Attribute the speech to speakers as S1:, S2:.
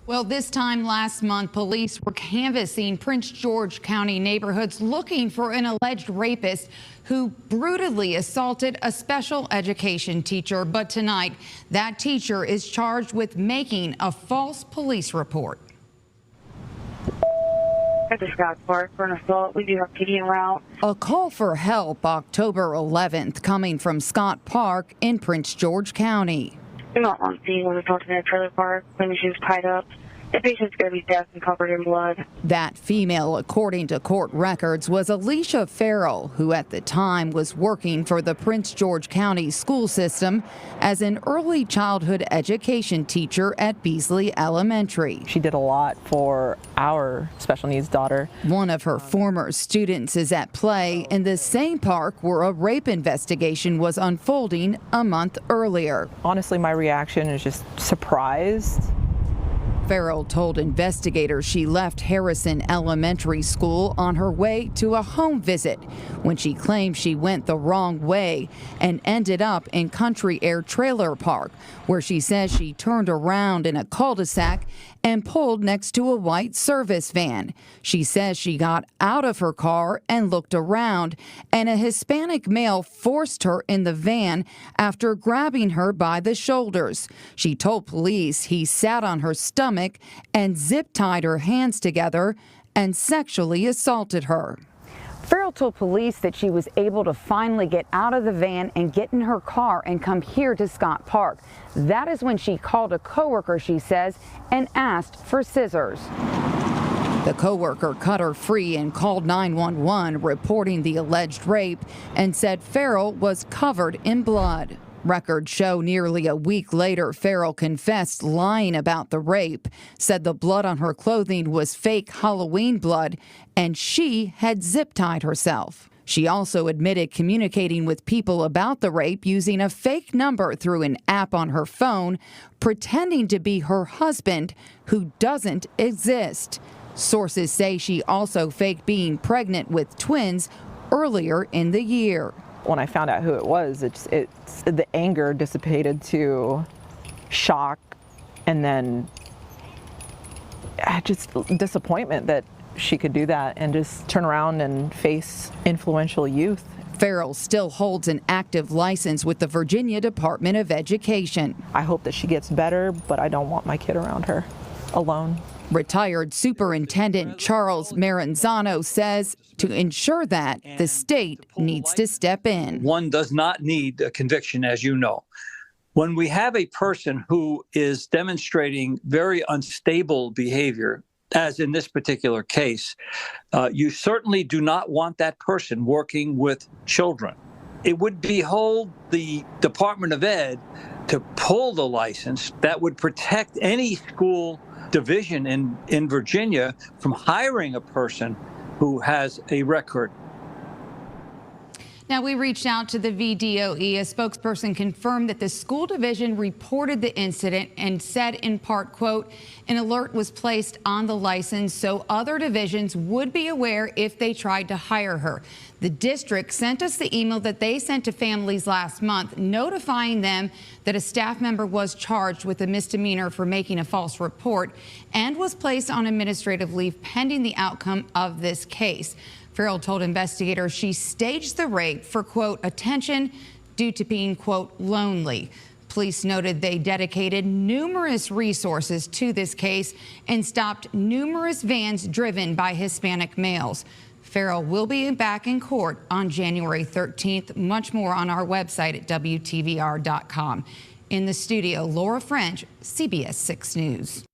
S1: Well, this time last month, police were canvassing Prince George County neighborhoods looking for an alleged rapist who brutally assaulted a special education teacher. But tonight, that teacher is charged with making a false police report.
S2: At the Scott Park for an assault. We do have PD en route.
S1: A call for help October 11th coming from Scott Park in Prince George County.
S2: We're not on scene when we talked in a trailer park when she was tied up. The patient's going to be deaf and covered in blood.
S1: That female, according to court records, was Alicia Farrell, who at the time was working for the Prince George County school system as an early childhood education teacher at Beasley Elementary.
S3: She did a lot for our special needs daughter.
S1: One of her former students is at play in the same park where a rape investigation was unfolding a month earlier.
S3: Honestly, my reaction is just surprised.
S1: Farrell told investigators she left Harrison Elementary School on her way to a home visit when she claimed she went the wrong way and ended up in Country Air Trailer Park, where she says she turned around in a cul-de-sac and pulled next to a white service van. She says she got out of her car and looked around, and a Hispanic male forced her in the van after grabbing her by the shoulders. She told police he sat on her stomach and zip-tied her hands together and sexually assaulted her.
S4: Farrell told police that she was able to finally get out of the van and get in her car and come here to Scott Park. That is when she called a coworker, she says, and asked for scissors.
S1: The coworker cut her free and called 911, reporting the alleged rape, and said Farrell was covered in blood. Records show nearly a week later, Farrell confessed lying about the rape, said the blood on her clothing was fake Halloween blood, and she had zip-tied herself. She also admitted communicating with people about the rape using a fake number through an app on her phone, pretending to be her husband, who doesn't exist. Sources say she also faked being pregnant with twins earlier in the year.
S3: When I found out who it was, the anger dissipated to shock and then just disappointment that she could do that and just turn around and face influential youth.
S1: Farrell still holds an active license with the Virginia Department of Education.
S3: I hope that she gets better, but I don't want my kid around her alone.
S1: Retired Superintendent Charles Maranzano says to ensure that, the state needs to step in.
S5: One does not need a conviction, as you know. When we have a person who is demonstrating very unstable behavior, as in this particular case, you certainly do not want that person working with children. It would behold the Department of Ed to pull the license that would protect any school division in Virginia from hiring a person who has a record.
S1: Now, we reached out to the VDOE. A spokesperson confirmed that the school division reported the incident and said in part, quote, an alert was placed on the license so other divisions would be aware if they tried to hire her. The district sent us the email that they sent to families last month, notifying them that a staff member was charged with a misdemeanor for making a false report and was placed on administrative leave pending the outcome of this case. Farrell told investigators she staged the rape for, quote, attention due to being, quote, lonely. Police noted they dedicated numerous resources to this case and stopped numerous vans driven by Hispanic males. Farrell will be back in court on January 13th. Much more on our website at WTVR.com. In the studio, Laura French, CBS 6 News.